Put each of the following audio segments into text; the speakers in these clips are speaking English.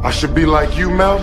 I should be like you, Mel.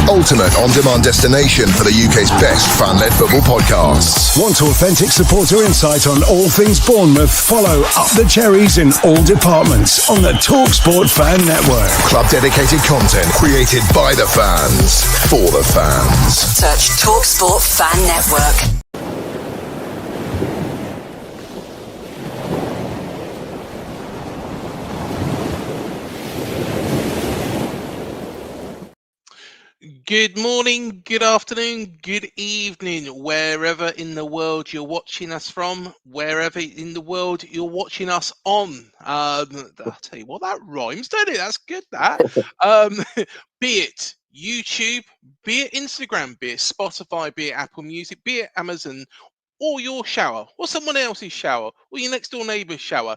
Ultimate on-demand destination for the UK's best fan-led football podcasts. Want authentic supporter insight on all things Bournemouth? Follow Up the Cherries in all departments on the TalkSport Fan Network. Club-dedicated content created by the fans, for the fans. Search TalkSport Fan Network. Good morning, good afternoon, good evening, wherever in the world you're watching us from, wherever in the world you're watching us on. I'll tell you what, that rhymes, don't it? That's good, that. Be it YouTube, be it Instagram, be it Spotify, be it Apple Music, be it Amazon, or your shower, or someone else's shower, or your next door neighbour's shower.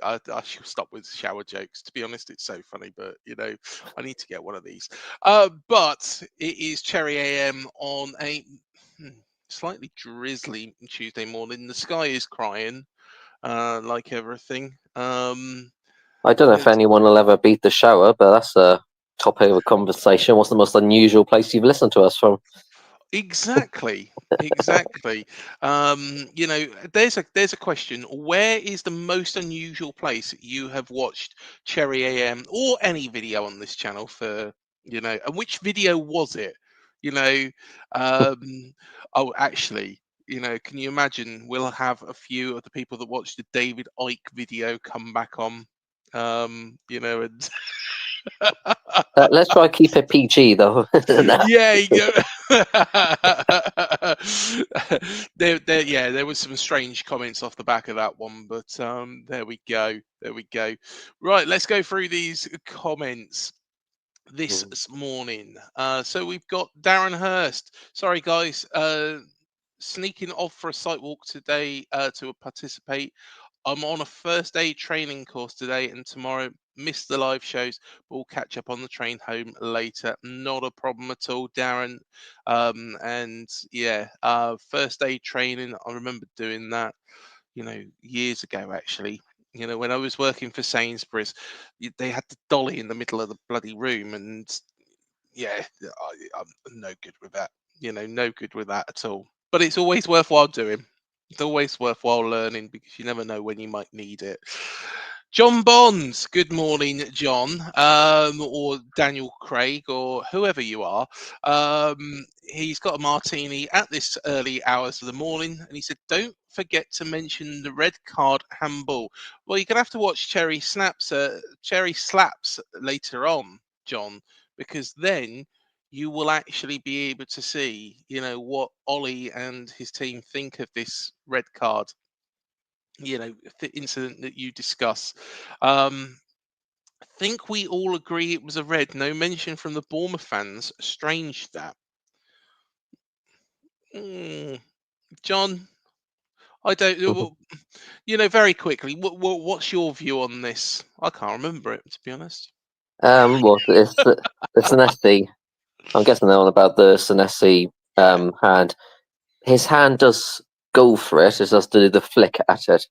I should stop with shower jokes. To be honest, it's so funny, but you know, I need to get one of these. But it is Cherry AM on a slightly drizzly Tuesday morning. The sky is crying, like everything. I don't know if anyone will ever beat the shower, but that's a topic of a conversation. What's the most unusual place you've listened to us from? Exactly. You know, there's a question. Where is the most unusual place you have watched Cherry AM or any video on this channel for, you know, and which video was it? You know, oh, actually, you know, can you imagine? We'll have a few of the people that watched the David Icke video come back on, you know, and let's try to keep it PG though. Yeah, you know. There was some strange comments off the back of that one, but there we go. Right, let's go through these comments this morning. So we've got Darren Hurst. Sorry, guys. Sneaking off for a site walk today to participate. I'm on a first aid training course today and tomorrow. Missed the live shows, but we'll catch up on the train home later. Not a problem at all, Darren. And yeah, first aid training. I remember doing that, you know, years ago actually. You know, when I was working for Sainsbury's, they had the dolly in the middle of the bloody room, and yeah, I'm no good with that. You know, no good with that at all. But it's always worthwhile doing. It's always worthwhile learning because you never know when you might need it. John Bonds, good morning, John, or Daniel Craig, or whoever you are. He's got a martini at this early hours of the morning, and he said, don't forget to mention the red card handball. Well, you're going to have to watch Cherry Slaps later on, John, because then you will actually be able to see, you know, what Ollie and his team think of this red card. You know, the incident that you discuss. I think we all agree it was a red. No mention from the Bournemouth fans. Strange that. John, I don't. You know, very quickly. What's your view on this? I can't remember it, to be honest. Well, it's the Senesi. I'm guessing they're on about the Senesi hand. His hand does go for it. It does do the flick at it.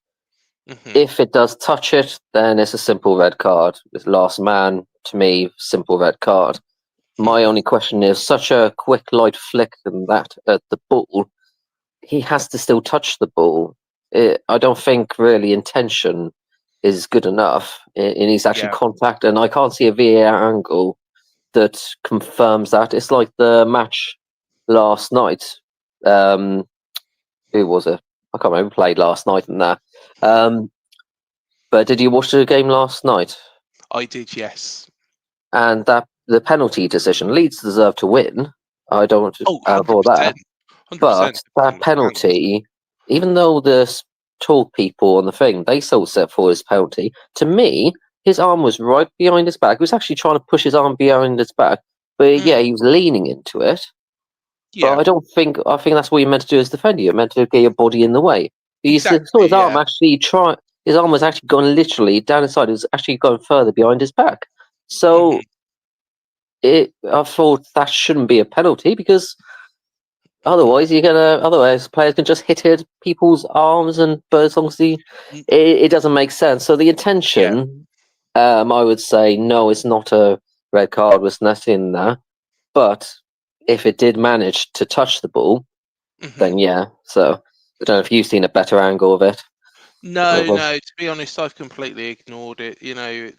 Mm-hmm. If it does touch it, then it's a simple red card. It's last man, to me, simple red card. My only question is, such a quick, light flick and that at the ball, he has to still touch the ball. I don't think really intention is good enough in his actual Yeah. contact, and I can't see a VAR angle that confirms that. It's like the match last night. Who was it? I can't remember. Who played last night and that. But did you watch the game last night? I did, yes. And that the penalty decision, Leeds deserve to win. I don't want to Oh, for that. 100%. 100%. But that penalty, even though the tall people on the thing, they still set for his penalty. To me, his arm was right behind his back. He was actually trying to push his arm behind his back. But yeah, he was leaning into it. But Yeah, I think that's what you're meant to do as a defender. You're meant to get your body in the way. You saw exactly. his arm Yeah. actually his arm was actually going literally down his side. It was actually going further behind his back. So I thought that shouldn't be a penalty because otherwise players can just hit people's arms, but as long as it doesn't make sense. So the Yeah. intention, I would say no, it's not a red card. Was nothing in there. But if it did manage to touch the ball, then yeah. So I don't know if you've seen a better angle of it. No, no. To be honest, I've completely ignored it. You know,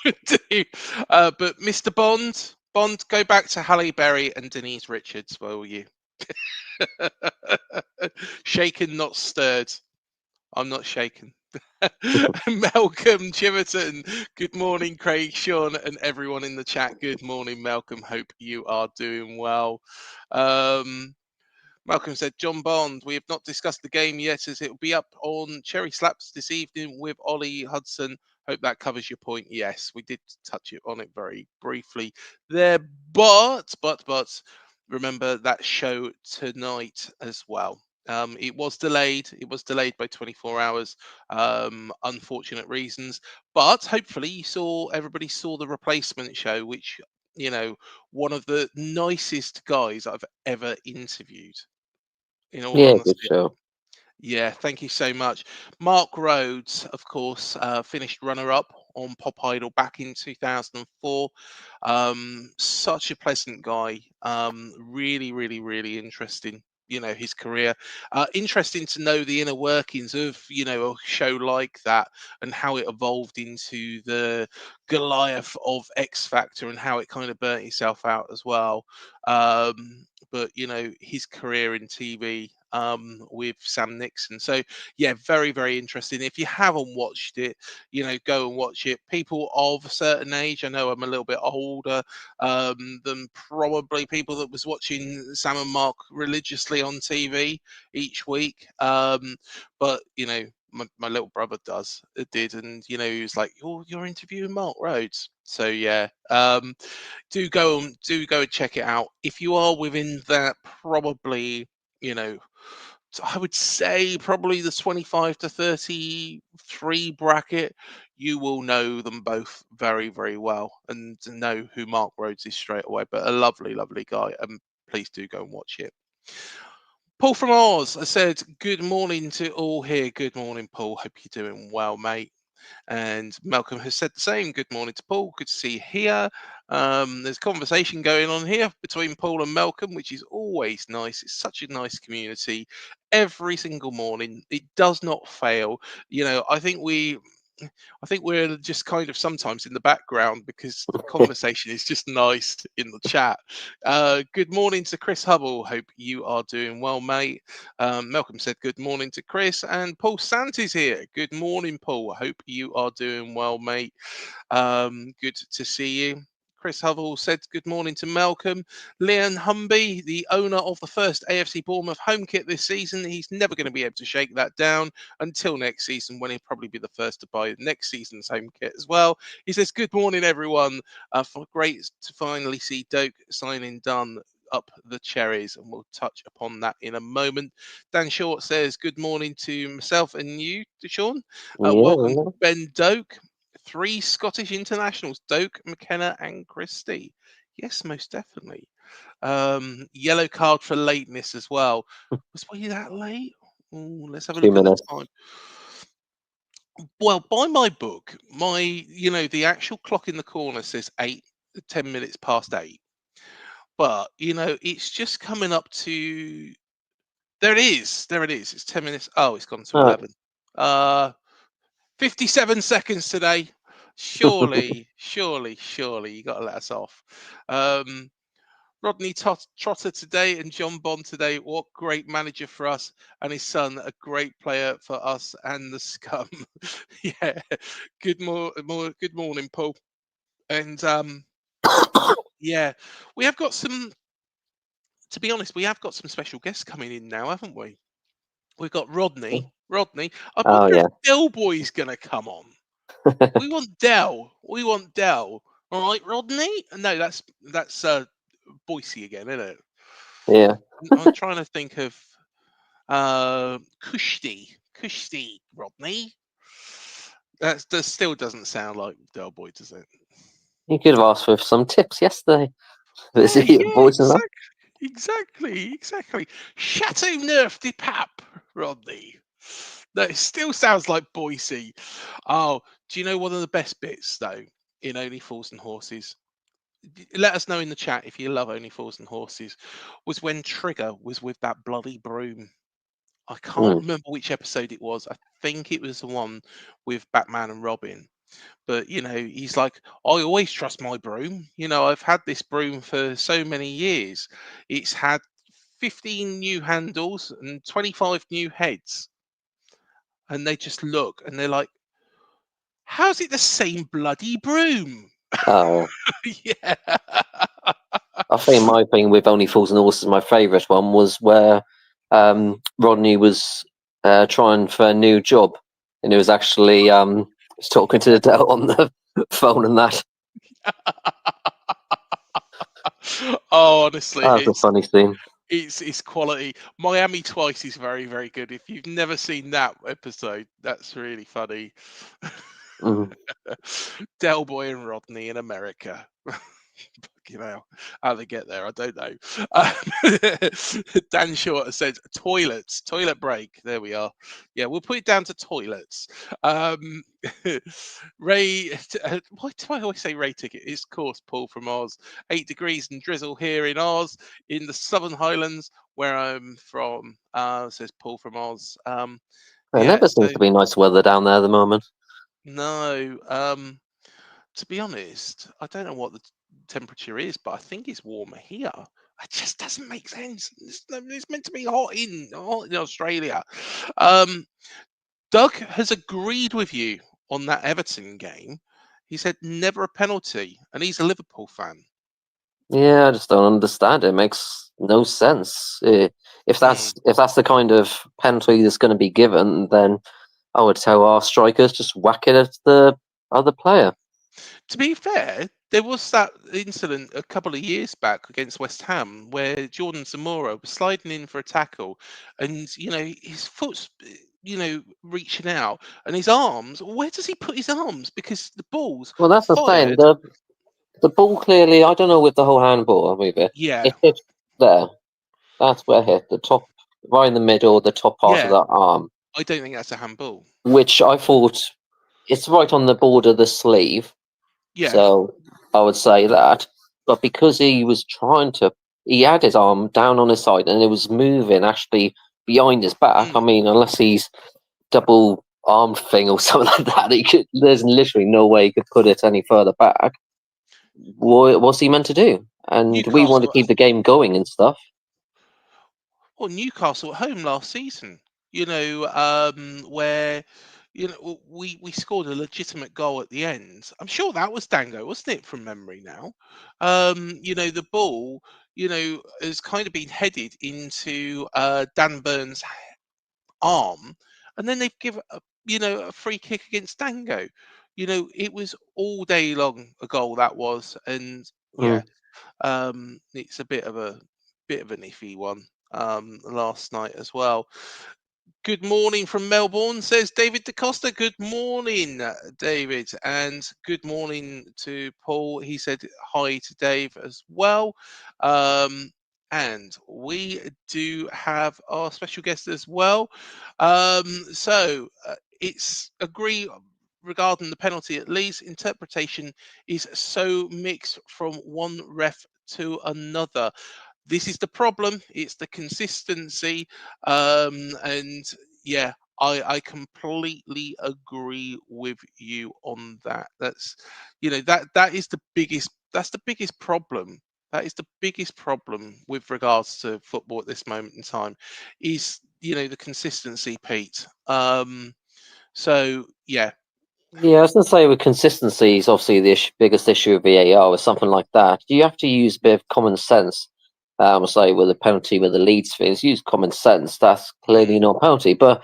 but Mr. Bond, go back to Halle Berry and Denise Richards, will you? Shaken, not stirred. I'm not shaken. Malcolm Chiverton, good morning, Craig, Sean, and everyone in the chat. Good morning, Malcolm. Hope you are doing well. Malcolm said, John Bond, we have not discussed the game yet as it will be up on Cherry Slaps this evening with Ollie Hudson. Hope that covers your point. Yes, we did touch on it very briefly there, but remember that show tonight as well. It was delayed. It was delayed by 24 hours. Unfortunate reasons, but hopefully everybody saw the replacement show, which one of the nicest guys I've ever interviewed. In all Yeah, good honesty. show. Yeah, thank you so much. Mark Rhodes, of course, finished runner-up on Pop Idol back in 2004. Such a pleasant guy. Really, really, really interesting. His career. Interesting to know the inner workings of a show like that and how it evolved into the Goliath of X Factor and how it kind of burnt itself out as well. But his career in TV with Sam Nixon. So yeah, very, very interesting. If you haven't watched it, go and watch it. People of a certain age, I know I'm a little bit older than probably people that was watching Sam and Mark religiously on TV each week. But my little brother did, and he was like, "You're interviewing Mark Rhodes." So yeah, do go and check it out if you are within that probably I would say probably the 25 to 33 bracket. You will know them both very, very well and know who Mark Rhodes is straight away. But a lovely, lovely guy, and please do go and watch it. Paul from Oz, I said good morning to all here. Good morning, Paul. Hope you're doing well, mate. And Malcolm has said the same. Good morning to Paul. Good to see you here. There's conversation going on here between Paul and Malcolm, which is always nice. It's such a nice community. Every single morning, it does not fail. I think we're just kind of sometimes in the background because the conversation is just nice in the chat. Good morning to Chris Hubble. Hope you are doing well, mate. Malcolm said good morning to Chris, and Paul Santi's here. Good morning, Paul. Hope you are doing well, mate. Good to see you. Chris Hovell said good morning to Malcolm. Leon Humby, the owner of the first AFC Bournemouth home kit this season, he's never going to be able to shake that down until next season, when he'll probably be the first to buy next season's home kit as well. He says, good morning, everyone. Great to finally see Doak signing done up the cherries, and we'll touch upon that in a moment. Dan Short says, good morning to myself and you, Sean. Welcome, Ben Doak. 3 Scottish internationals, Doak, McKenna, and Christie. Yes, most definitely. Yellow card for lateness as well. Was we that late? Ooh, let's have a look at the time. Well, by my book, the actual clock in the corner says 10 minutes past 8. But, it's just coming up to There it is. There it is. It's 10 minutes. Oh, it's gone to Oh, 11. 57 seconds today. Surely you got to let us off. Rodney Trotter today and John Bond today. What great manager for us, and his son, a great player for us and the scum. Yeah. Good morning, Paul. And yeah, we have got some. To be honest, we have got some special guests coming in now, haven't we? We've got Rodney. Rodney, I oh wonder if yeah. Del Boy's going to come on. We want Del. We want Del. All right, Rodney. No, that's Boise again, isn't it? Yeah. I'm trying to think of Kushti, Rodney. That still doesn't sound like Del Boy, does it? You could have asked for some tips yesterday. Yeah, yeah, Voice and that. exactly. Chateau Neuf de Pape, Rodney. That still sounds like Boise. Oh, do you know one of the best bits though in Only Fools and Horses? Let us know in the chat if you love Only Fools and Horses. Was when Trigger was with that bloody broom. I can't Mm. remember which episode it was. I think it was the one with Batman and Robin. But he's like, I always trust my broom. I've had this broom for so many years. It's had 15 new handles and 25 new heads. And they just look and they're like, how's it the same bloody broom? Oh, Yeah. I think my thing with Only Fools and Horses, my favourite one was where Rodney was trying for a new job, and he was actually was talking to Adele on the phone and that. Oh, honestly, That was a funny scene. it's quality. Miami Twice is very, very good. If you've never seen that episode, that's really funny. Mm. Del Boy and Rodney in America. How they get there, I don't know. Dan Short said toilets, toilet break. There we are. Yeah, we'll put it down to toilets. Ray, why do I always say Ray Ticket? It's of course Paul from Oz. 8 degrees and drizzle here in Oz, in the Southern Highlands, where I'm from. Says Paul from Oz. It Yeah, never so seems to be nice weather down there at the moment. no. To be honest, I don't know what the temperature is, but I think it's warmer here. It just doesn't make sense. It's meant to be hot in Australia. Doug has agreed with you on that Everton game. He said never a penalty, and he's a Liverpool fan. Yeah, I just don't understand. It makes no sense. If that's the kind of penalty that's going to be given, then I would tell our strikers just whack it at the other player. To be fair, there was that incident a couple of years back against West Ham where Jordan Zamora was sliding in for a tackle, and his foot's reaching out, and his arms. Where does he put his arms? Because the ball's Well, that's the thing. fired. The ball clearly, I don't know with the whole handball with it. Yeah, It hit there. That's where it hit the top, right in the middle, the top part of yeah. the arm, I don't think that's a handball. which I thought it's right on the border of the sleeve. Yeah. So I would say that. But because he had his arm down on his side and it was moving actually behind his back. I mean, unless he's double arm thing or something like that, there's literally no way he could put it any further back. What's he meant to do? And we want to Newcastle. keep the game going and stuff. Well, Newcastle at home last season. Where we scored a legitimate goal at the end. I'm sure that was Dango, wasn't it, from memory now? The ball, has kind of been headed into Dan Burns' arm, and then they've given a free kick against Dango. It was all day long a goal that was, and yeah, Mm. it's a bit of an iffy one last night as well. Good morning from Melbourne, says David DaCosta. Good morning, David. And good morning to Paul. He said hi to Dave as well. And we do have our special guest as well. It's agree regarding the penalty at least. Interpretation is so mixed from one ref to another. this is the problem. It's the consistency, and yeah, I completely agree with you on that. That's that is the biggest. That's the biggest problem. That is the biggest problem with regards to football at this moment in time, is the consistency, Pete. So yeah. Yeah, I was going to say with consistency is obviously the biggest issue of VAR with something like that. You have to use a bit of common sense. Say with a penalty with the Leeds things, use common sense. That's clearly not a penalty. But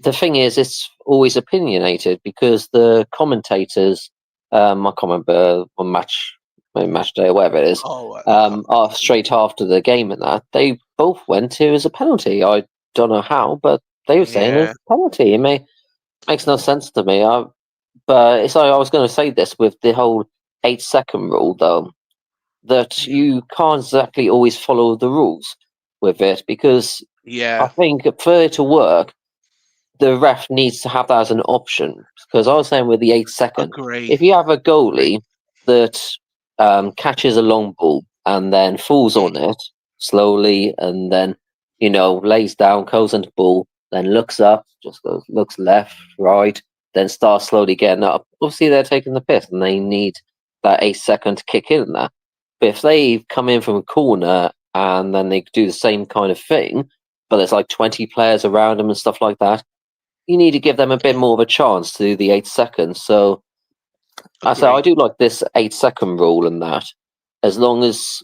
the thing is, it's always opinionated because the commentators, I can't remember on match day or whatever it is, Oh, are straight after the game and that they both went to as a penalty. I don't know how, but they were saying yeah. it's a penalty. Makes no sense to me. But it's like I was going to say this with the whole 8-second rule, though, that you can't exactly always follow the rules with it because I Yeah. think for it to work, the ref needs to have that as an option. Because I was saying with the 8-second, Agree. if you have a goalie that catches a long ball and then falls on it slowly and then, lays down, goes into the ball, then looks up, looks left, right, then starts slowly getting up. Obviously, they're taking the piss and they need that 8-second to kick in there. But if they come in from a corner and then they do the same kind of thing, but there's like 20 players around them and stuff like that, you need to give them a bit more of a chance to do the 8 seconds. So I say I Agree. do like this 8-second rule and that, as long as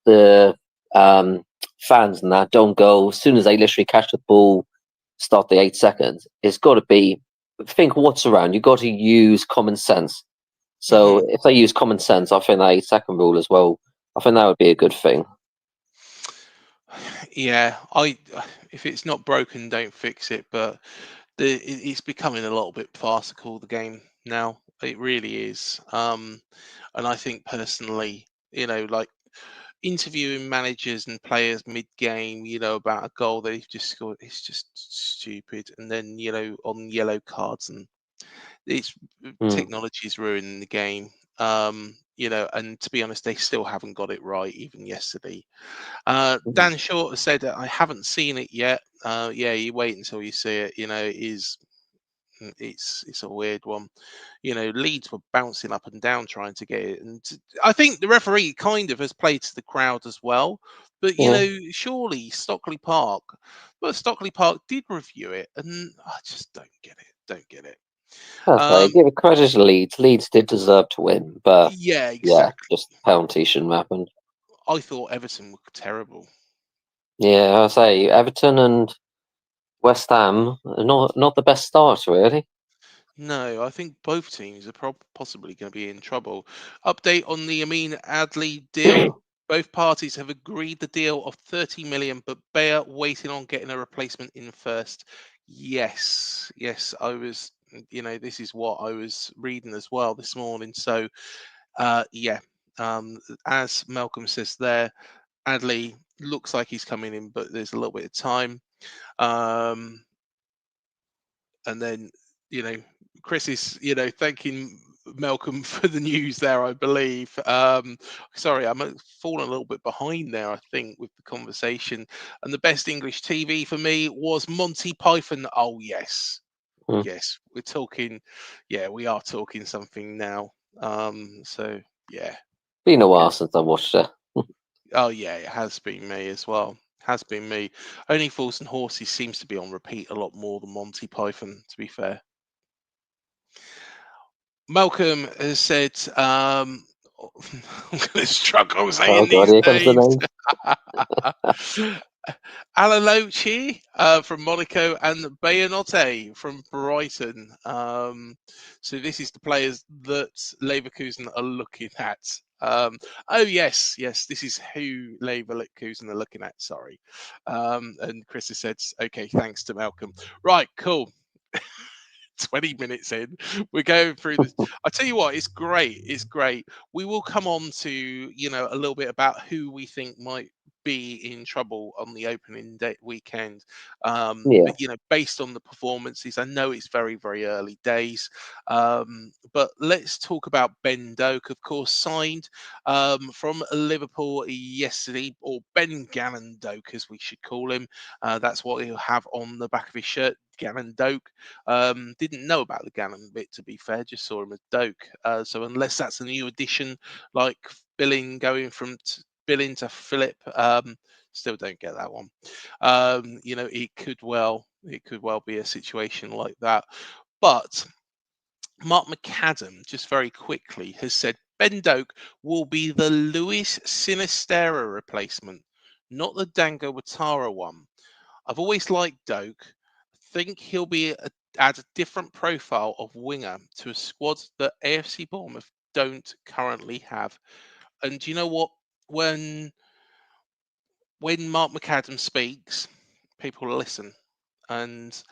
the fans and that don't go as soon as they literally catch the ball, start the 8 seconds. It's got to be think what's around. You've got to use common sense. So if they use common sense, I think that 8-second rule as well. I think that would be a good thing. Yeah, if it's not broken, don't fix it. But it's becoming a little bit farcical, the game now. It really is. And I think personally, like interviewing managers and players mid-game, about a goal they've just scored, it's just stupid. And then on yellow cards, and it's Mm. technology's ruining the game. And to be honest, they still haven't got it right even yesterday. Mhm. Dan Short said that I haven't seen it yet. Yeah, you wait until you see it. It's a weird one. Leeds were bouncing up and down trying to get it, and I think the referee kind of has played to the crowd as well. But Yeah, surely Stockley Park, well, Stockley Park did review it, and I just don't get it. Don't get it. that's right. Um, Give a credit to Leeds. Leeds did deserve to win, but yeah, yeah, exactly. just penalty shouldn't have happened. I thought Everton were terrible. Yeah, I say Everton and West Ham are not the best start really. No, I think both teams are possibly going to be in trouble. Update on the Amin Adli deal. Both parties have agreed the deal of 30 million, but Bayer waiting on getting a replacement in first. Yes, I was. This is what I was reading as well this morning. So, yeah, as Malcolm says there, Adley looks like he's coming in, but there's a little bit of time. Um, and then Chris is thanking Malcolm for the news there, I believe. Sorry, I'm falling a little bit behind there, I think, with the conversation. And the best English TV for me was Monty Python. Oh yes, Mm. yes, we're talking. Yeah, we are talking something now. So yeah, Been a while good. since I watched it. Oh yeah, it has been me as well. Has been me. Only Fools and Horses seems to be on repeat a lot more than Monty Python, to be fair. Malcolm has said, I'm going to struggle Oh saying god, these here comes the names. name. Alalochi from Monaco and Bayanote from Brighton. So this is the players that Leverkusen are looking at. Oh yes, this is who Leverkusen are looking at. Sorry, and Chris has said, okay, thanks to Malcolm. Right, cool. 20 minutes in, we're going through this. I tell you what, it's great. It's great. We will come on to a little bit about who we think might be in trouble on the opening day weekend. Yeah. But based on the performances, I know it's very, very early days. But let's talk about Ben Doak, of course, signed from Liverpool yesterday, or Ben Gannon-Doak, as we should call him. That's what he'll have on the back of his shirt, Gannon-Doak. Didn't know about the Gannon bit, to be fair, just saw him as Doak. So unless that's a new addition, like Billing going from Billing to Philip, still don't get that one. It could well be a situation like that. But Mark McAdam, just very quickly, has said Ben Doak will be the Luis Sinistera replacement, not the Dango Watara one. I've always liked Doak. Think he'll add a different profile of winger to a squad that AFC Bournemouth don't currently have. And you know what? When Mark McAdam speaks, people listen, and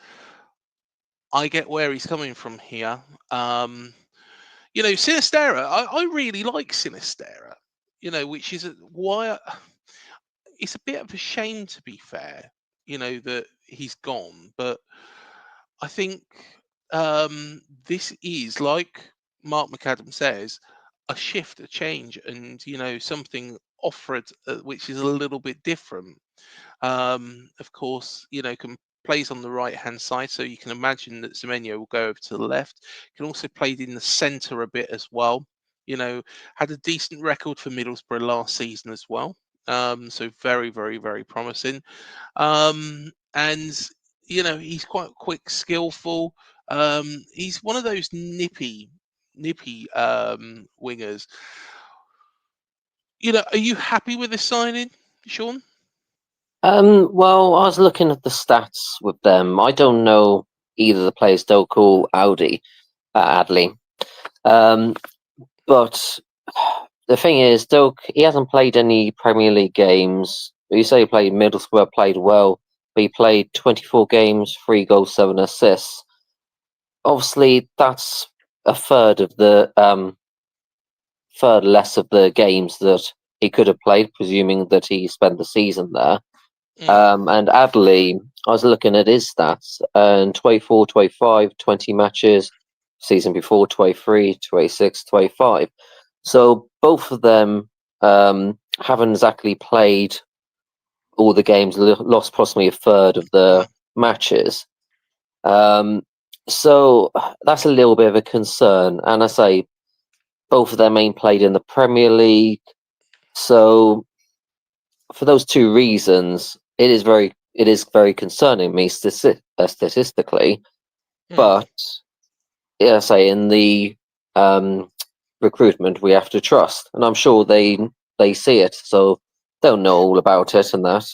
I get where he's coming from here. Sinistera, I really like Sinistera. Which is why it's a bit of a shame, to be fair. That he's gone, but I think this is, like Mark McAdam says, a shift, a change, and something offered which is a little bit different. Of course, plays on the right hand side, so you can imagine that Semenyo will go over to the left. Can also played in the centre a bit as well. Had a decent record for Middlesbrough last season as well. So very, very, very promising. And he's quite quick, skillful. He's one of those nippy wingers. Are you happy with this signing, Sean? Well, I was looking at the stats with them. I don't know either the players Doak or Adley. But the thing is, Doak, he hasn't played any Premier League games. You say he played Middlesbrough, played well, but he played 24 games, 3 goals, 7 assists. Obviously, that's a third less of the games that he could have played, presuming that he spent the season there. And Adley, I was looking at his stats, and 24, 25, 20 matches, season before 23, 26, 25. So both of them haven't exactly played all the games, lost possibly a third of the matches. So that's a little bit of a concern. And I say both of them ain't played in the Premier League. So for those two reasons, it is very concerning me statistically. But yeah, I say in the recruitment we have to trust, and I'm sure they see it, so they'll know all about it and that.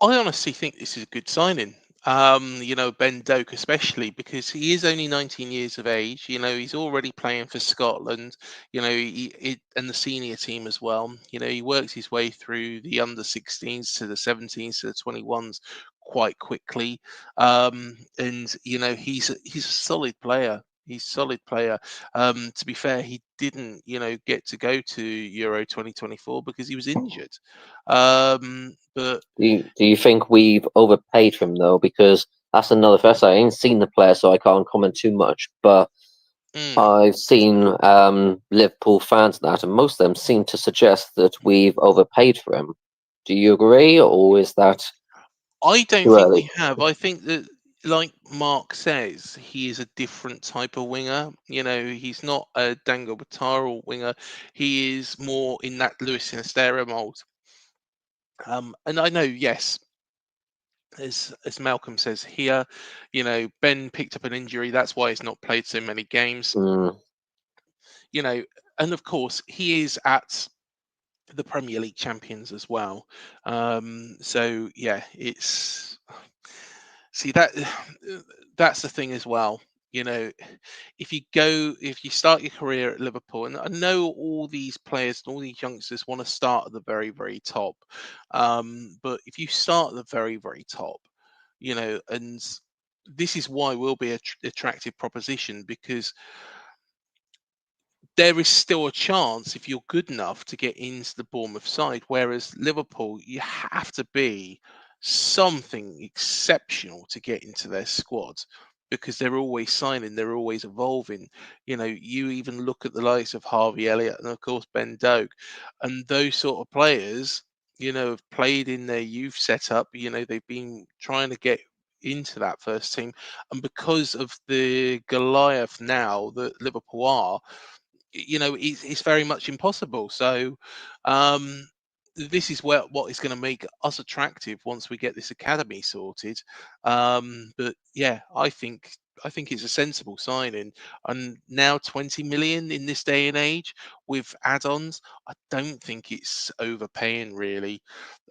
I honestly think this is a good signing. Ben Doak especially, because he is only 19 years of age. He's already playing for Scotland. And the senior team as well. He works his way through the under 16s to the 17s to the 21s quite quickly. And he's a solid player. He's a solid player. To be fair, he didn't, get to go to Euro 2024 because he was injured. But do you think we've overpaid for him though? Because that's another first. I ain't seen the player, so I can't comment too much. But I've seen Liverpool fans and that, and most of them seem to suggest that we've overpaid for him. Do you agree, or is that? I don't think we have. I think that, like Mark says, he is a different type of winger. He's not a Dango Batara winger. He is more in that Luis Sinistera mold. And I know, yes, as Malcolm says here, Ben picked up an injury. That's why he's not played so many games. And of course, he is at the Premier League champions as well. So yeah, that's the thing as well. If you start your career at Liverpool, and I know all these players and all these youngsters want to start at the very, very top, but if you start at the very, very top, and this is why we'll be an attractive proposition, because there is still a chance if you're good enough to get into the Bournemouth side. Whereas Liverpool, you have to be something exceptional to get into their squad because they're always signing, they're always evolving. You even look at the likes of Harvey Elliott and of course Ben Doak, and those sort of players, have played in their youth setup. They've been trying to get into that first team, and because of the Goliath now that Liverpool are, it's very much impossible. So this is what is going to make us attractive once we get this academy sorted. But yeah, I think it's a sensible signing. And now 20 million in this day and age with add-ons, I don't think it's overpaying really.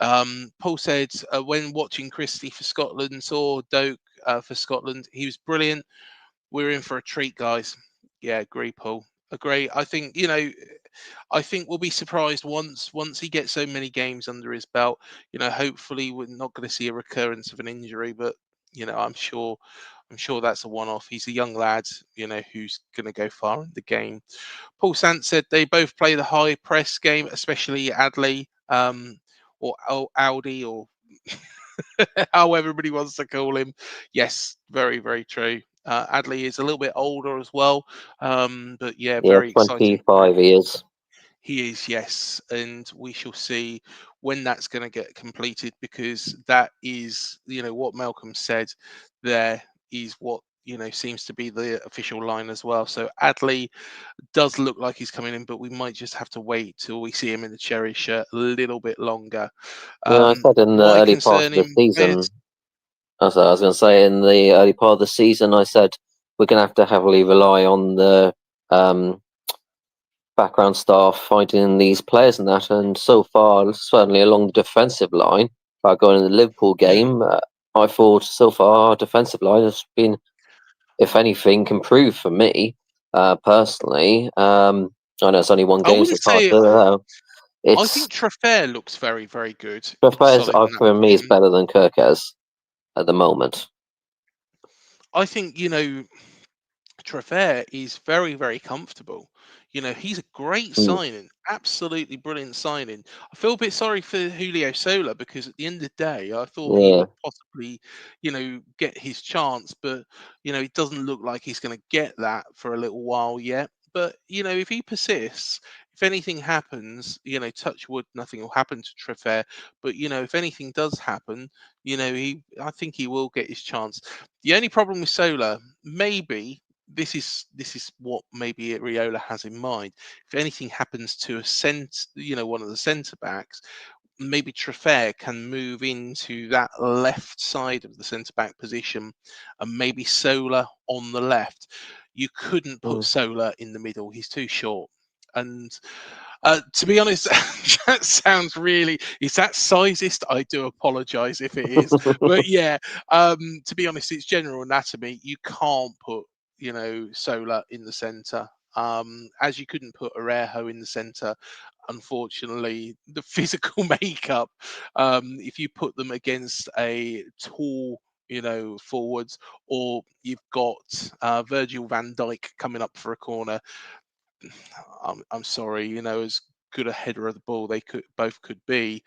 Paul said when watching Christie for Scotland, saw Doak for Scotland, he was brilliant. We're in for a treat, guys. Yeah, agree, Paul. Agree. I think we'll be surprised once he gets so many games under his belt. Hopefully we're not going to see a recurrence of an injury, but I'm sure that's a one-off. He's a young lad, who's going to go far in the game. Paul Sant said they both play the high press game, especially Adley, or Audi, or how everybody wants to call him. Yes, very, very true. Adley is a little bit older as well, but yeah, Yeah, very exciting. 25 years. He is, yes, and we shall see when that's going to get completed, because that is, what Malcolm said there is what, seems to be the official line as well. So Adley does look like he's coming in, but we might just have to wait till we see him in the cherry shirt a little bit longer. Yeah, I said in the My early part of the concerning season, players, I was going to say in the early part of the season, I said we're going to have to heavily rely on the background staff finding these players and that. And so far, certainly along the defensive line, by going in the Liverpool game, I thought so far our defensive line has been, if anything, improved for me personally. I know it's only one I game so wouldn't far. say. So, I it's think Traffair looks very, very good and Trofe's, solid in that for me is position. better than Kirkes at the moment. I think Traffair is very, very comfortable. He's a great signing, absolutely brilliant signing. I feel a bit sorry for Julio Sola because at the end of the day, I thought he Yeah. would possibly, get his chance, but it doesn't look like he's going to get that for a little while yet. But if he persists, if anything happens, touch wood, nothing will happen to Traffair. But if anything does happen, I think he will get his chance. The only problem with Sola, maybe this is what maybe Riola has in mind. If anything happens to one of the centre backs, maybe Traffair can move into that left side of the centre back position, and maybe Sola on the left. You couldn't put Sola in the middle; he's too short. And to be honest, that sounds really. Is that sizist? I do apologise if it is, but yeah. To be honest, it's general anatomy. You can't put Sola in the centre. As you couldn't put Arejo in the centre. Unfortunately, the physical makeup. If you put them against a tall, forwards, or you've got Virgil van Dijk coming up for a corner. I'm sorry, as good a header of the ball they could be.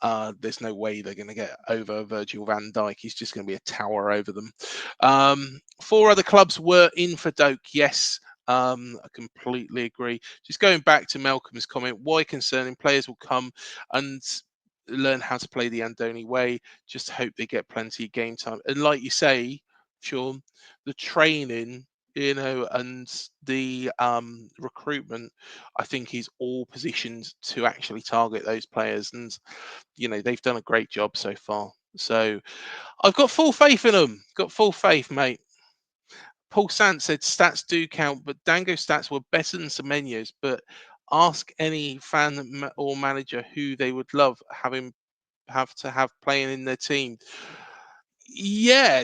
There's no way they're going to get over Virgil van Dijk. He's just going to be a tower over them. 4 other clubs were in for Doak. Yes, I completely agree. Just going back to Malcolm's comment, why concerning players will come and learn how to play the Andoni way. Just hope they get plenty of game time. And like you say, Sean, the training, and the recruitment, I think is all positioned to actually target those players. And, they've done a great job so far. So I've got full faith in them. Got full faith, mate. Paul Sant said stats do count, but Dango stats were better than Semenyo's. But ask any fan or manager who they would have to have playing in their team. Yeah,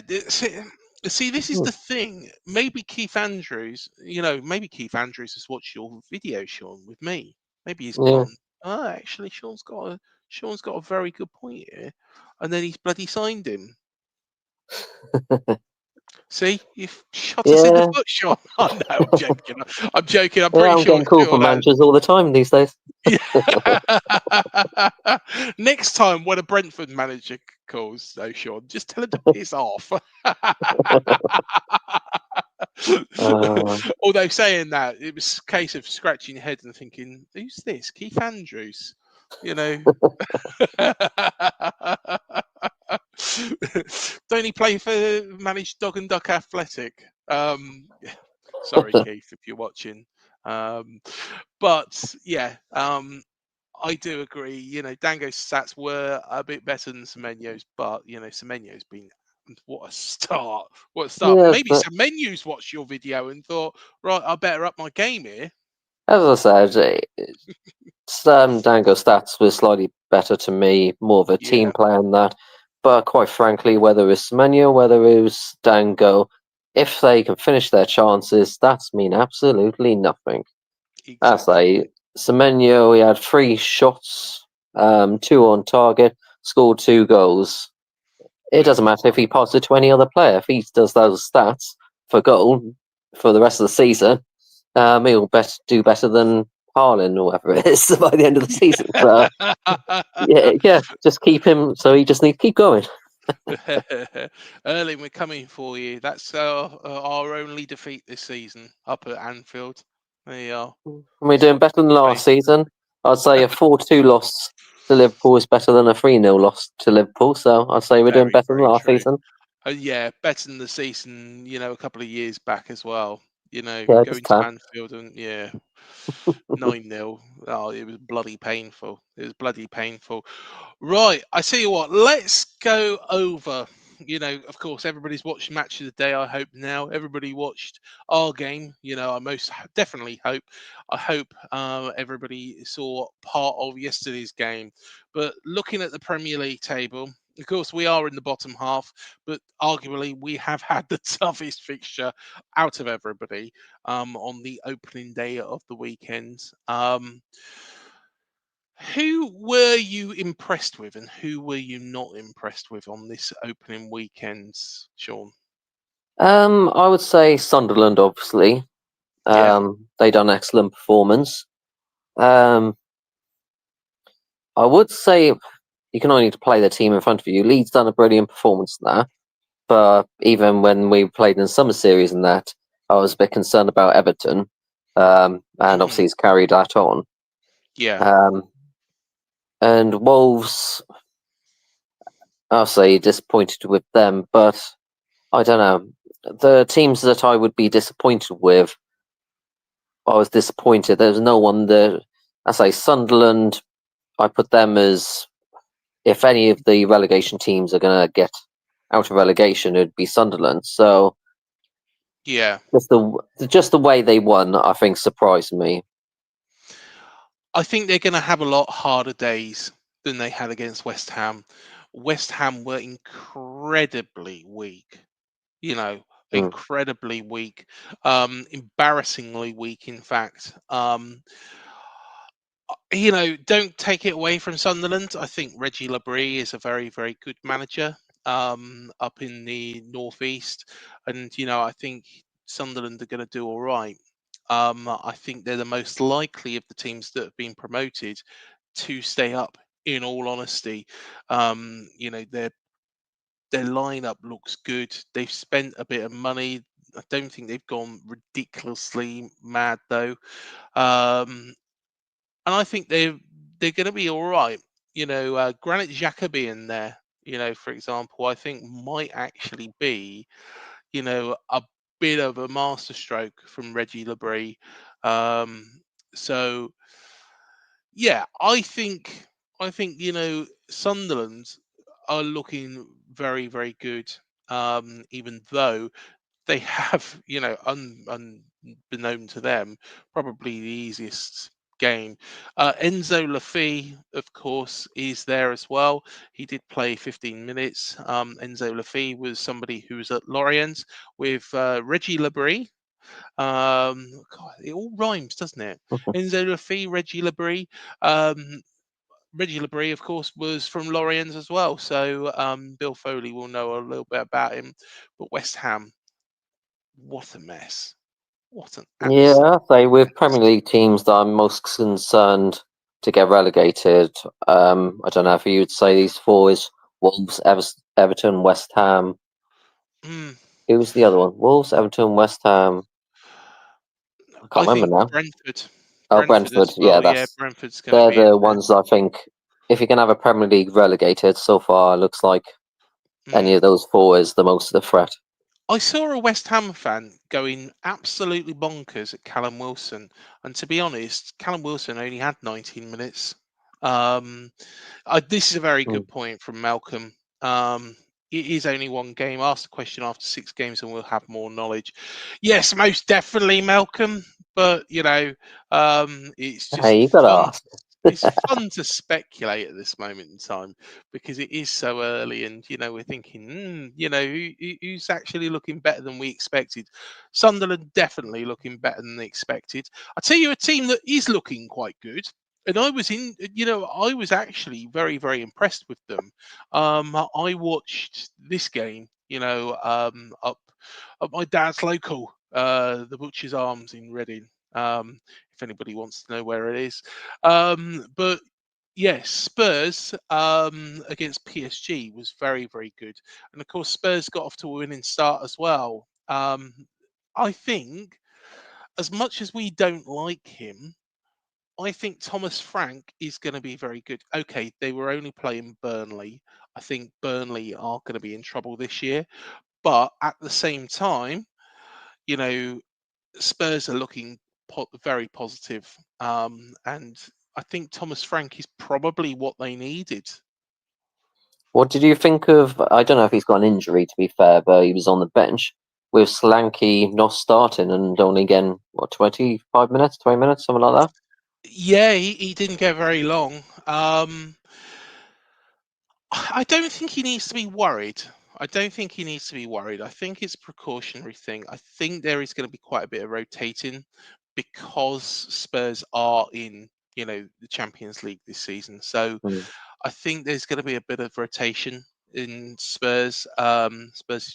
see, this is the thing. Maybe Keith Andrews, maybe Keith Andrews has watched your video, Sean, with me. Maybe he's Yeah. gone. Oh, actually, Sean's got a very good point here, and then he's bloody signed him. See, you've shot us in the Yeah, foot, Sean. Oh, no, I'm joking. I'm joking. I'm yeah, pretty I'm getting called sure from that. managers all the time these days. Yeah. Next time when a Brentford manager calls, though, Sean, just tell him to piss off. Uh, Although saying that, it was a case of scratching your head and thinking, "Who's this? Keith Andrews?" You know. Don't he play for managed Dog and Duck Athletic? Sorry, Keith, if you're watching. But yeah, I do agree. Dango's stats were a bit better than Semenyo's, but Semenyo's been what a start! What a start! yeah, Maybe Semenyo's watched your video and thought, right, I better up my game here. as I said, Dango stats were slightly better to me, more of a team Yeah, player than that. But quite frankly, whether it's Semenyo, whether it's Dango, if they can finish their chances, that's mean absolutely nothing. I say exactly. Semenyo, he had 3 shots, 2 on target, scored 2 goals. It doesn't matter if he passes it to any other player. If he does those stats for goal for the rest of the season, he'll do better than Harlan or whatever it is by the end of the season. So yeah, just keep him. So he just needs to keep going. Erling, we're coming for you. That's our only defeat this season up at Anfield. There you are. And we're That's doing what better than they last season. I'd say a 4-2 loss to Liverpool is better than a 3-0 loss to Liverpool. So I'd say we're doing very, better than very last true. season. Yeah, better than the season, a couple of years back as well. Yeah, just Going to tad. Anfield and 9-0. Oh, it was bloody painful. It was bloody painful. Right, I tell you what, let's go over. Of course, everybody's watched Match of the Day. I hope now everybody watched our game. I most definitely hope. I hope everybody saw part of yesterday's game. But looking at the Premier League table, of course, we are in the bottom half, but arguably we have had the toughest fixture out of everybody on the opening day of the weekend. Who were you impressed with and who were you not impressed with on this opening weekend, Sean? I would say Sunderland, obviously. Yeah, They done excellent performance. Um, I would say you can only play the team in front of you. Leeds done a brilliant performance there, but even when we played in summer series and that, I was a bit concerned about Everton, and obviously he's carried that on. yeah. Um, and Wolves, I'll say disappointed with them, but I don't know. The teams that I would be disappointed with, I was disappointed. There's no one that I say Sunderland. I put them as if any of the relegation teams are going to get out of relegation, it'd be Sunderland. So Yeah. just the way they won, I think, surprised me. I think they're going to have a lot harder days than they had against West Ham. West Ham were incredibly weak, you know, Mm. incredibly weak, embarrassingly weak, in fact. Don't take it away from Sunderland. I think Reggie Labrie is a very, very good manager up in the northeast, and I think Sunderland are going to do all right. I think they're the most likely of the teams that have been promoted to stay up. In all honesty, their lineup looks good. They've spent a bit of money. I don't think they've gone ridiculously mad though. And I think they're going to be all right. Granit Xhaka being there, for example, I think might actually be, a bit of a masterstroke from Reggie Labrie. So yeah, I think Sunderland are looking very very good. Even though they have, unbeknown to them, probably the easiest game. Enzo Lafay, of course, is there as well. He did play 15 minutes. Enzo Lafay was somebody who was at Lorient with Reggie Labrie. God, it all rhymes, doesn't it? Enzo Lafay, Reggie Labrie. Um, Reggie Labrie, of course, was from Lorient as well. So Bill Foley will know a little bit about him. But West Ham, what a mess! What an Yeah, absolute I'd say with mess! Premier League teams that I'm most concerned to get relegated, I don't know if you'd say these four is Wolves, Everton, West Ham. Mm, Who was the other one? Wolves, Everton, West Ham. I I can't remember think now. Brentford, Oh, Brentford Brentford. as Yeah, well. Yeah, that's Brentford's going to they're be in the there. ones I think if you can have a Premier League relegated so far, it looks like any Mm. of those four is the most of the threat. I saw a West Ham fan going absolutely bonkers at Callum Wilson, and to be honest, Callum Wilson only had 19 minutes. Um, this is a very Mm. good point from Malcolm. It is only one game. Ask the question after 6 games, and we'll have more knowledge. Yes, most definitely, Malcolm. But it's just Hey, you gotta fun. ask. It's fun to speculate at this moment in time because it is so early, and we're thinking, who's actually looking better than we expected? Sunderland definitely looking better than they expected. I tell you, a team that is looking quite good, and I was actually very, very impressed with them. I watched this game, up my dad's local, the Butcher's Arms in Reading. If anybody wants to know where it is, but yes, Spurs against PSG was very, very good, and of course Spurs got off to a winning start as well. I think, as much as we don't like him, I think Thomas Frank is going to be very good. Okay, they were only playing Burnley. I think Burnley are going to be in trouble this year. But at the same time, you know, Spurs are looking very positive. And I think Thomas Frank is probably what they needed. What did you think of? I don't know if he's got an injury, to be fair, but he was on the bench with Solanke not starting and only getting, what, 25 minutes, 20 minutes, something like that? Yeah, he didn't get very long. I don't think he needs to be worried. I don't think he needs to be worried. I think it's a precautionary thing. I think there is going to be quite a bit of rotating because Spurs are in, the Champions League this season. So Mm. I think there's going to be a bit of rotation in Spurs'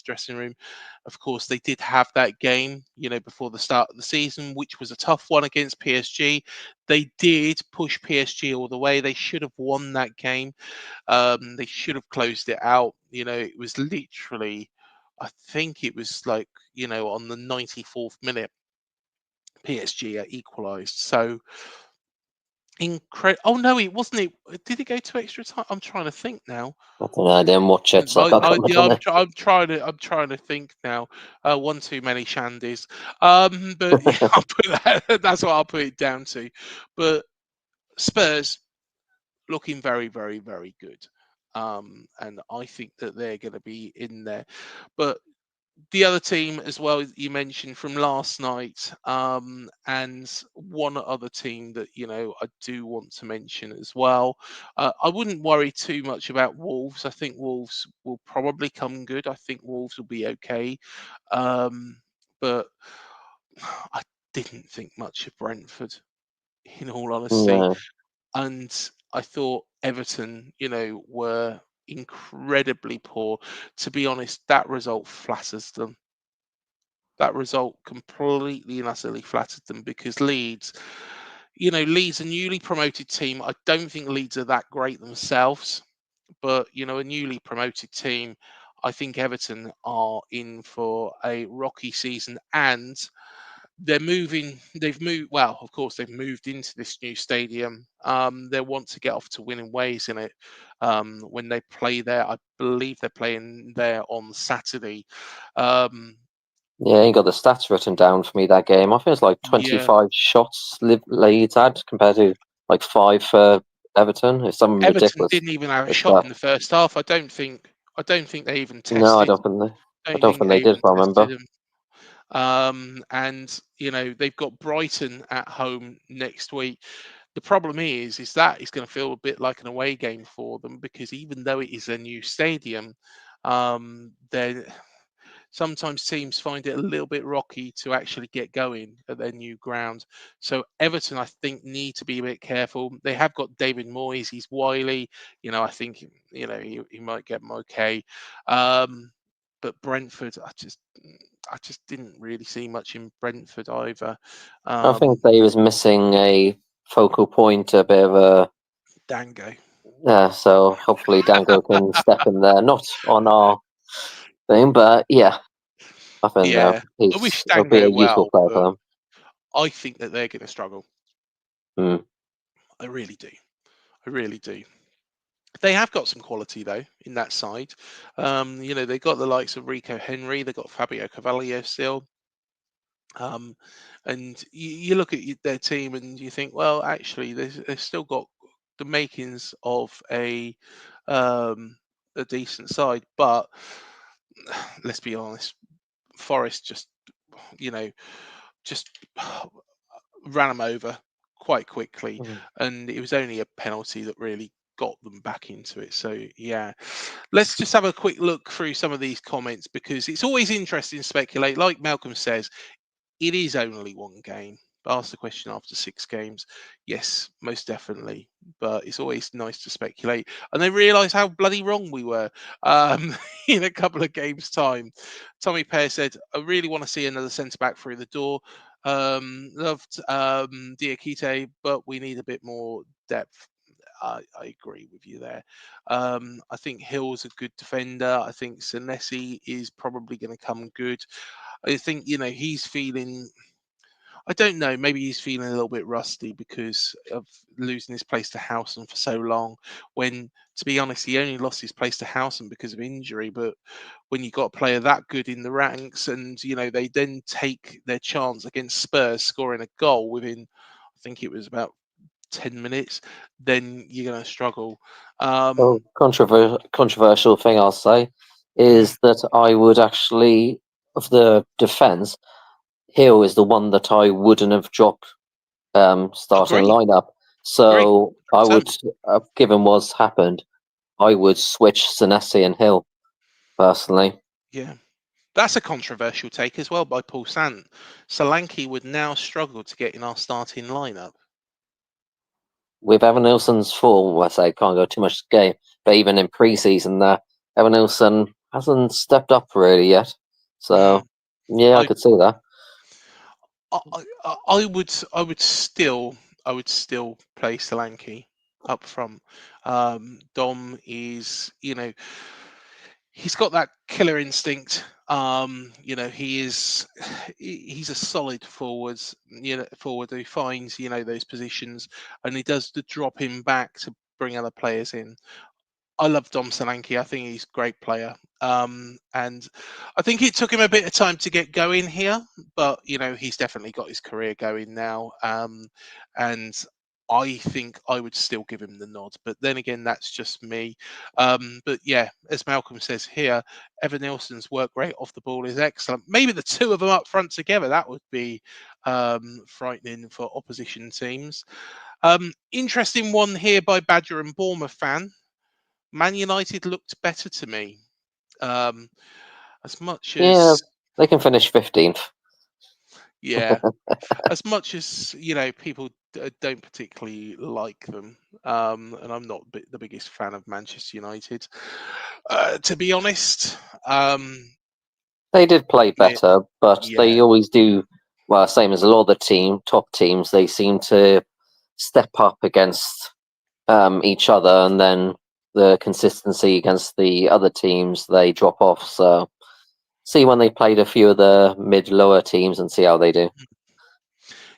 dressing room. Of course, they did have that game, before the start of the season, which was a tough one against PSG. They did push PSG all the way. They should have won that game. They should have closed it out. It was literally, I think it was like, on the 94th minute, PSG equalised. So incredible. Oh no, it wasn't. It did it go to extra time? I'm trying to think now. I don't know, I didn't watch it, so I can't comment Yeah, on it. I'm trying to think now. One too many shandies. But yeah, I'll put that. That's what I'll put it down to. But Spurs looking very, very, very good. And I think that they're going to be in there. But the other team as well you mentioned from last night, and one other team that I do want to mention as well. I wouldn't worry too much about Wolves. I think Wolves will probably come good. I think Wolves will be okay, but I didn't think much of Brentford, in all honesty. Yeah, And I thought Everton, were incredibly poor. To be honest, that result flatters them. That result completely and utterly flattered them because Leeds, a newly promoted team. I don't think Leeds are that great themselves, but a newly promoted team. I think Everton are in for a rocky season, and they've moved, well, of course they've moved into this new stadium. They want to get off to winning ways in it. When they play there, I believe they're playing there on Saturday. um, yeah, he got the stats written down for me that game. I think it's like yeah, 25 shots Leeds had compared to like 5 for Everton. It's something Everton ridiculous. didn't even have a It's shot that. in the first half. I don't think they even No, tested. I don't think they did, if I remember. Him. And they've got Brighton at home next week. The problem is that it's going to feel a bit like an away game for them because even though it is a new stadium, then sometimes teams find it a little bit rocky to actually get going at their new ground. So Everton, I think, need to be a bit careful. They have got David Moyes. He's wily. I think he might get them okay. Um, but Brentford, I just didn't really see much in Brentford either. I think they was missing a focal point, a bit of a. Dango. Yeah, so hopefully Dango can step in there. Not on our thing, but yeah, I think Yeah, I wish he'll be a Dango useful well, player but for them. I think that they're going to struggle. Mm. I really do. I really do. They have got some quality though in that side. They got the likes of Rico Henry. They got Fabio Carvalho still. And you look at their team and you think, well, actually, they've still got the makings of a decent side. But let's be honest, Forest you know, just ran them over quite quickly, Mm. and it was only a penalty that really got them back into it. So yeah, let's just have a quick look through some of these comments because it's always interesting to speculate. Like Malcolm says, it is only one game. Ask the question after 6 games. Yes, most definitely. But it's always nice to speculate. And they realise how bloody wrong we were in a couple of games' time. Tommy Pear said, I really want to see another centre back through the door. Loved Diakite, but we need a bit more depth. I agree with you there. I think Hill's a good defender. I think Senesi is probably going to come good. I think he's feeling. I don't know. Maybe he's feeling a little bit rusty because of losing his place to Howson for so long. When, to be honest, he only lost his place to Howson because of injury. But when you got a player that good in the ranks, and they then take their chance against Spurs, scoring a goal within, I think it was about 10 minutes, then you're going to struggle. So controversial thing I'll say Mm, is that I would actually, of the defence, Hill is the one that I wouldn't have dropped starting agree. lineup. Agree. So I would, Totally. given what's happened, I would switch Senesi and Hill personally. Yeah. That's a controversial take as well by Paul Sant. Solanke would now struggle to get in our starting lineup. With Evan Nilsson's form, I say can't go too much game, but even in pre-season, Evan Nilsson hasn't stepped up really yet. Mm. So yeah, I I, could see that. I would still play Solanke up front. Dom is, he's got that killer instinct. He's a solid forward who finds, those positions, and he does the dropping back to bring other players in. I love Dom Solanke. I think he's a great player. And I think it took him a bit of time to get going here, but he's definitely got his career going now. And I think I would still give him the nod. But then again, that's just me. But yeah, as Malcolm says here, Evan Nilsson's work rate off the ball is excellent. Maybe the two of them up front together, that would be frightening for opposition teams. Interesting one here by Badger and Bournemouth fan. Man United looked better to me. Um, as much Yeah, as they can finish 15th. yeah, as much as people don't particularly like them, and I'm not the biggest fan of Manchester United, to be honest. They did play Yeah, better, but they yeah, always do. Well, same as a lot of the top teams, they seem to step up against each other, and then the consistency against the other teams they drop off. So see when they played a few of the mid-lower teams and see how they do.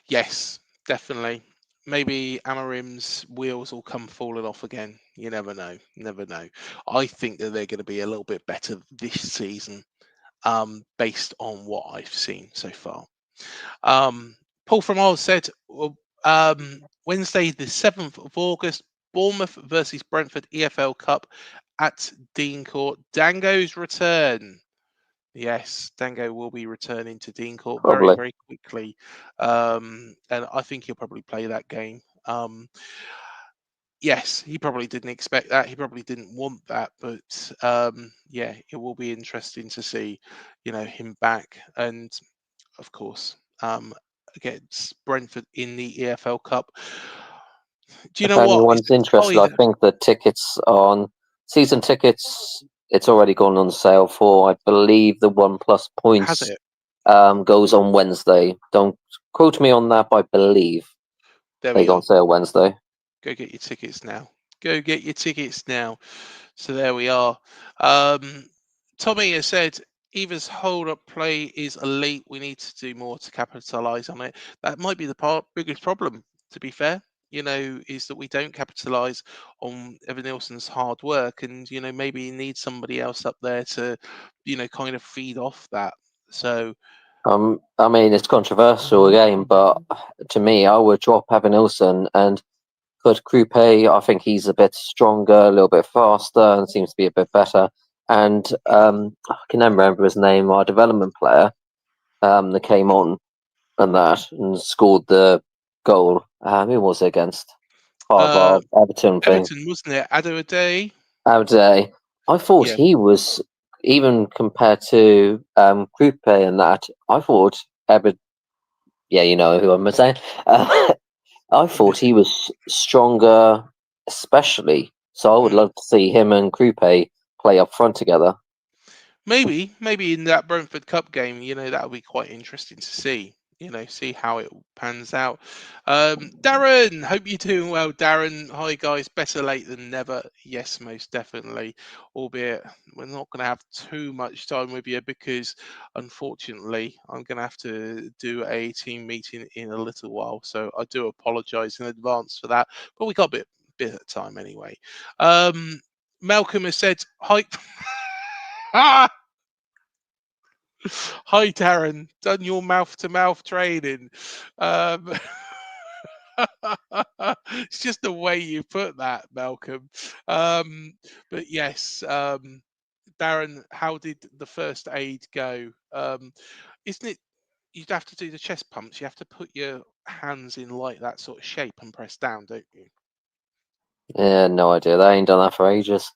yes, definitely. Maybe Amarim's wheels will come falling off again. You never know. Never know. I think that they're going to be a little bit better this season, based on what I've seen so far. Paul from Oz said, well, Wednesday, the 7th of August, Bournemouth versus Brentford EFL Cup at Dean Court. Dango's return. Yes, Dango will be returning to Dean Court very, Probably. very quickly. And I think he'll probably play that game. Yes, he probably didn't expect that. He probably didn't want that. But yeah, it will be interesting to see, him back. And of course, against Brentford in the EFL Cup. Do you If know what? anyone's It's interested, I tied. think the tickets on season tickets it's already gone on sale for, I believe, the 1+ Has points it? goes on Wednesday. Don't quote me on that, but I believe There they we go are. on sale Wednesday. Go get your tickets now. Go get your tickets now. So there we are. Tommy has said, Eva's hold-up play is elite. We need to do more to capitalise on it. That might be the biggest problem, to be fair, is that we don't capitalise on Evan Nilsson's hard work. And, maybe you need somebody else up there to, kind of feed off that. So, I mean, it's controversial again, but to me, I would drop Evan Nilsson and put Krupe. I think he's a bit stronger, a little bit faster, and seems to be a bit better. And I can never remember his name, our development player that came on and scored the goal. Who was it against? Part of our Everton thing. Everton, wasn't it? Adewale? Day. I thought Yeah. he was, even compared to Krupe and that, I thought yeah, you know who I'm saying. I thought he was stronger, especially. So I would love to see him and Krupe play up front together. Maybe in that Brentford Cup game, that would be quite interesting to see. See how it pans out. Darren, hope you're doing well. Darren, hi guys. Better late than never. Yes, most definitely. Albeit we're not going to have too much time with you because, unfortunately, I'm going to have to do a team meeting in a little while. So I do apologise in advance for that. But we got a bit of time anyway. Malcolm has said hi. Hi, Darren. Done your mouth-to-mouth training. Um, it's just the way you put that, Malcolm. But yes, Darren, how did the first aid go? Isn't it? You'd have to do the chest pumps. You have to put your hands in like that sort of shape and press down, don't you? Yeah, no idea. They ain't done that for ages.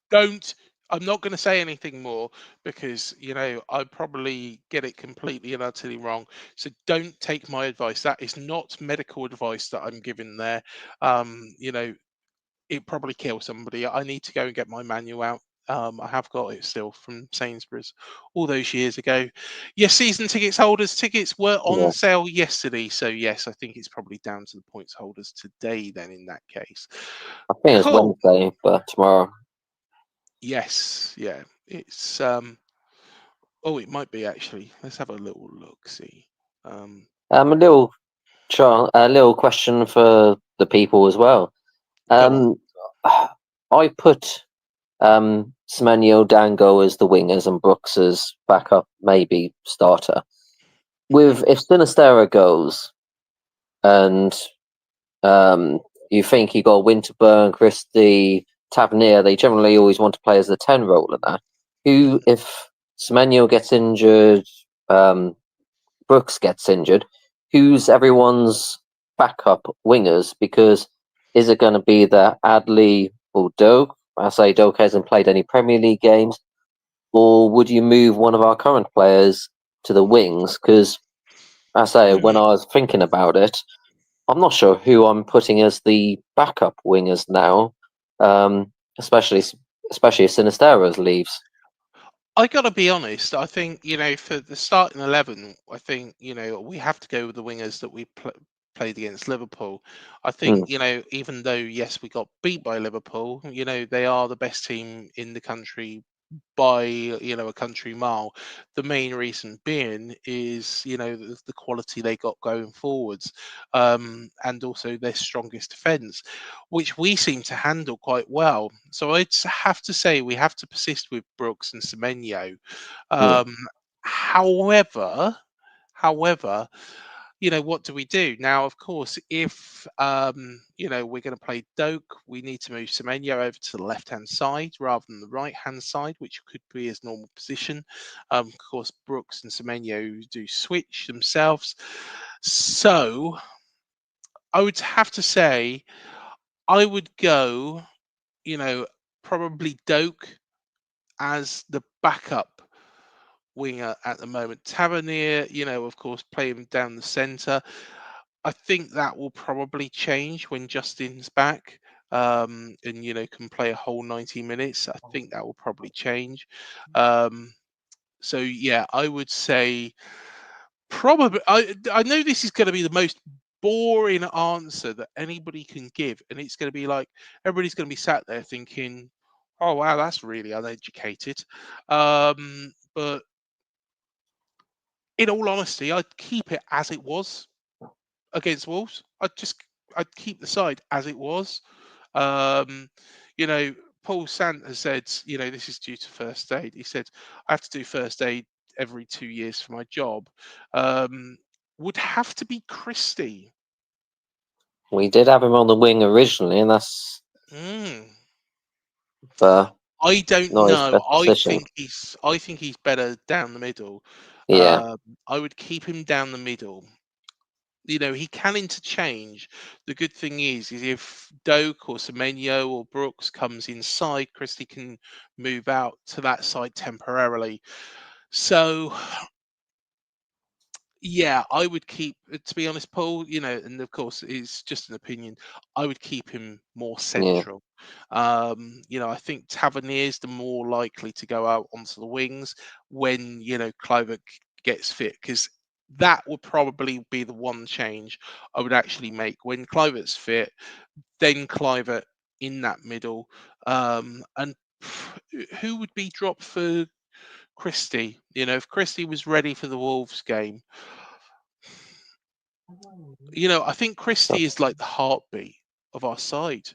I'm not going to say anything more because I probably get it completely and utterly wrong. So don't take my advice. That is not medical advice that I'm giving there. It probably kills somebody. I need to go and get my manual out. I have got it still from Sainsbury's all those years ago. Yes, season tickets holders tickets were on Yeah. sale yesterday. So yes, I think it's probably down to the points holders today. Then in that case, I think it's cool. Wednesday, but tomorrow. Yes, yeah. It's oh, it might be actually. Let's have a little look. See. A little question for the people as well. Go on. I put Semenyo, Dango as the wingers and Brooks as backup, maybe starter. If Sinistera goes and you think you got Winterburn, Christie, Tavernier, they generally always want to play as the 10 role in that. If Semenyo gets injured, Brooks gets injured, who's everyone's backup wingers? Because is it going to be the Adley or Doak? I say Doak hasn't played any Premier League games. Or would you move one of our current players to the wings? Because I say, when I was thinking about it, I'm not sure who I'm putting as the backup wingers now, especially if Sinistera's leaves. I got to be honest. I think for the starting 11, I think we have to go with the wingers that we played against Liverpool. I think even though yes we got beat by Liverpool, they are the best team in the country by a country mile. The main reason being is the quality they got going forwards, and also their strongest defence, which we seem to handle quite well. So I'd have to say we have to persist with Brooks and Semenyo. However, what do we do now? Of course, if we're going to play Doak, we need to move Semenyo over to the left-hand side rather than the right-hand side, which could be his normal position. Of course, Brooks and Semenyo do switch themselves. So I would have to say I would go, probably Doak as the backup winger at the moment. Tavernier, of course, play him down the centre. I think that will probably change when Justin's back. and can play a whole 90 minutes, I think that will probably change. So yeah, I would say probably. I know this is going to be the most boring answer that anybody can give, and it's going to be like everybody's going to be sat there thinking, "Oh wow, that's really uneducated." But in all honesty, I'd keep it as it was against Wolves. I'd keep the side as it was. Um, you know, Paul Sant has said, this is due to first aid. He said, I have to do first aid every 2 years for my job. Would have to be Christie. We did have him on the wing originally, and that's Mm. uh, I don't not his know. best position. I think he's better down the middle. Yeah, I would keep him down the middle. He can interchange. The good thing is if Doak or Semenyo or Brooks comes inside, Christie can move out to that side temporarily. So, yeah, I would keep, to be honest, Paul, and of course it's just an opinion, I would keep him more yeah, central. I think Tavernier's the more likely to go out onto the wings when, Kluivert gets fit, because that would probably be the one change I would actually make. When Kluivert's fit, then Kluivert in that middle. And who would be dropped for Christie? If Christie was ready for the Wolves game, I think Christie is like the heartbeat of our side.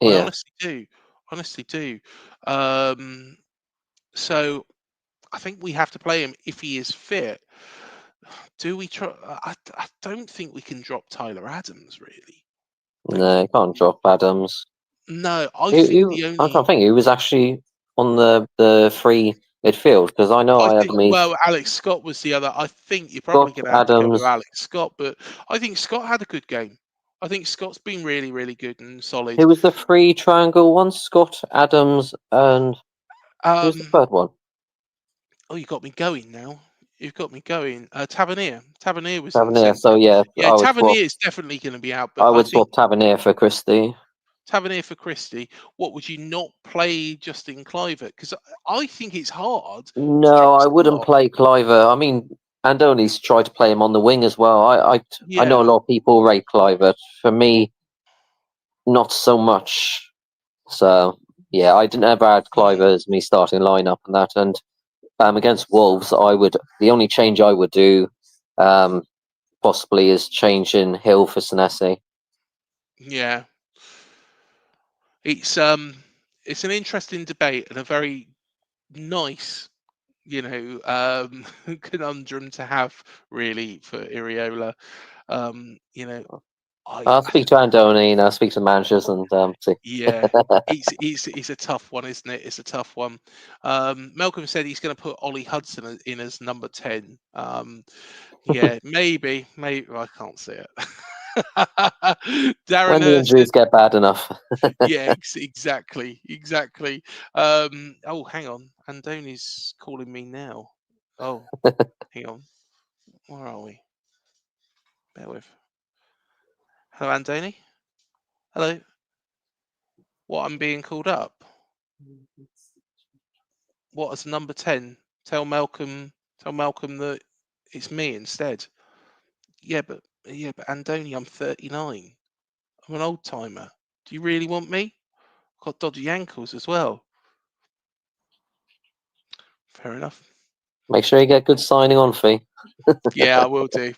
I yeah. honestly do. Honestly do. Um, so I think we have to play him if he is fit. Do we try? I don't think we can drop Tyler Adams, really. Don't No, you think. can't drop Adams. No, I think the I'm trying only. to think. Who was actually on the free midfield? Because I know I I had think, me well, Alex Scott was the other. I think you're probably Scott going to have to go with Adams. Alex Scott, but I think Scott had a good game. I think Scott's been really, really good and solid. Who was the free triangle one? Scott Adams and who was the Um, third one? Oh, you got me going now. You've got me going. Tavernier. Tavernier was in the Tavernier. centre. So yeah, Yeah, Tavernier is definitely going to be out, but I I would think swap Tavernier for Christie. Tavernier for Christie. What would you not play Justin Kluivert? Because I think it's hard to No, drop I wouldn't Scott. play Cliver. I mean, Andoni's tried to play him on the wing as well. I know a Yeah. lot of people rate Cliver. For me, not so much. So yeah, I didn't ever add Mm. Cliver as me starting lineup and that. And against Wolves, the only change I would do um, possibly is changing Hill for Senesi. Yeah. It's an interesting debate and a very nice, conundrum to have really for Iriola. Um, you know, I I'll speak to Andoni and I'll speak to the managers and see. Yeah, it's a tough one, isn't it? It's a tough one. Malcolm said he's going to put Ollie Hudson in as number 10. Yeah, maybe I can't see it. When Darren the said, injuries get bad enough. yeah, exactly. Oh, hang on, Andoni's calling me now. Oh, hang on, where are we? Bear with. Hello, Andoni. Hello. What? I'm being called up. What as number 10? Tell Malcolm that it's me instead. Yeah, but Andoni, I'm 39. I'm an old timer. Do you really want me? I've got dodgy ankles as well. Fair enough. Make sure you get good signing on fee. Yeah, I will do.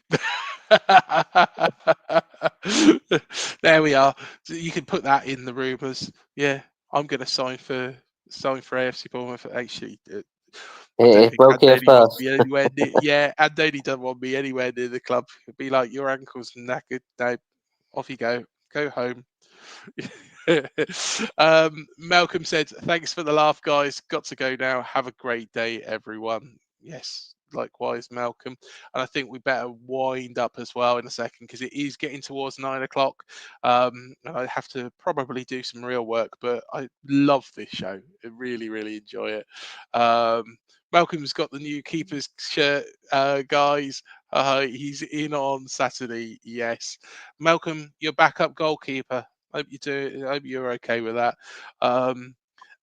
There we are. So you can put that in the rumours. Yeah, I'm going to sign for AFC Bournemouth. Actually, I don't It think broke here Andoni wants first. me anywhere near. Yeah, Andoni doesn't want me anywhere near the club. He'll be like, your ankle's knackered. No, off you go. Go home. Malcolm said, thanks for the laugh, guys. Got to go now. Have a great day, everyone. Yes, likewise, Malcolm. And I think we better wind up as well in a second because it is getting towards 9 o'clock. And I have to probably do some real work, but I love this show. I really, really enjoy it. Malcolm's got the new keeper's shirt, guys. He's in on Saturday. Yes. Malcolm, your backup goalkeeper. Hope you do. Hope you're okay with that.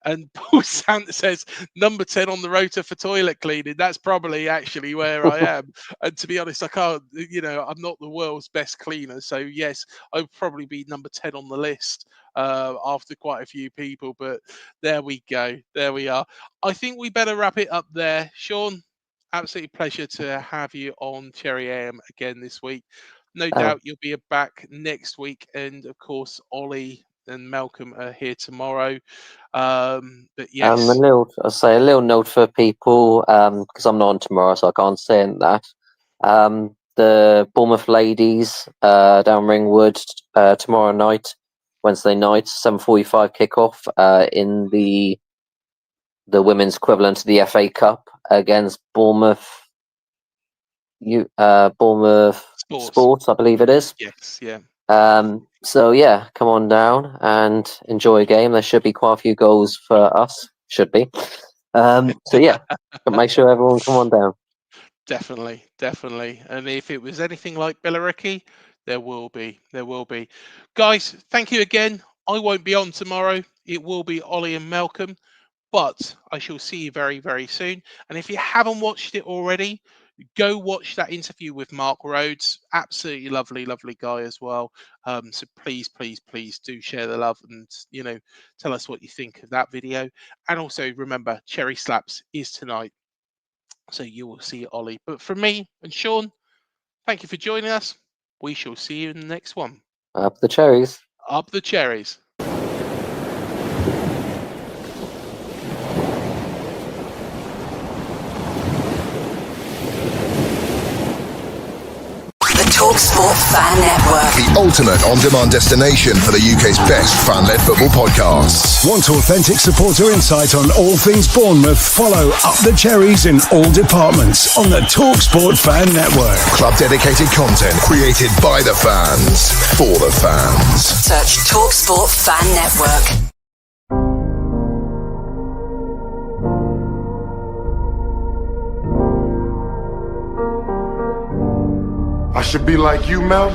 And Paul Sant says number 10 on the rotor for toilet cleaning. That's probably actually where I am. And to be honest, I can't, I'm not the world's best cleaner. So yes, I would probably be number 10 on the list after quite a few people. But there we go. There we are. I think we better wrap it up there. Sean, absolutely pleasure to have you on Cherry AM again this week. No doubt you'll be back next week. And of course, Ollie and Malcolm are here tomorrow. But yes, a little note for people, because I'm not on tomorrow, so I can't say that. The Bournemouth ladies down Ringwood tomorrow night, Wednesday night, 7:45 kickoff in the women's equivalent to the FA Cup against Bournemouth. Bournemouth Sports, I believe it is. Yes, yeah. So yeah, come on down and enjoy a game. There should be quite a few goals for us. Should be. So yeah, make sure everyone come on down. Definitely. And if it was anything like Billericay, there will be. Guys, thank you again. I won't be on tomorrow. It will be Ollie and Malcolm, but I shall see you very, very soon. And if you haven't watched it already, go watch that interview with Mark Rhodes. Absolutely lovely guy as well. So please do share the love and tell us what you think of that video. And also remember, Cherry Slaps is tonight, so you will see Ollie. But from me and Sean, thank you for joining us. We shall see you in the next one. Up the cherries. Up the cherries. TalkSport Fan Network. The ultimate on-demand destination for the UK's best fan-led football podcasts. Want authentic supporter insight on all things Bournemouth? Follow Up the Cherries in all departments on the TalkSport Fan Network. Club-dedicated content created by the fans, for the fans. Search TalkSport Fan Network. I should be like you, Mel.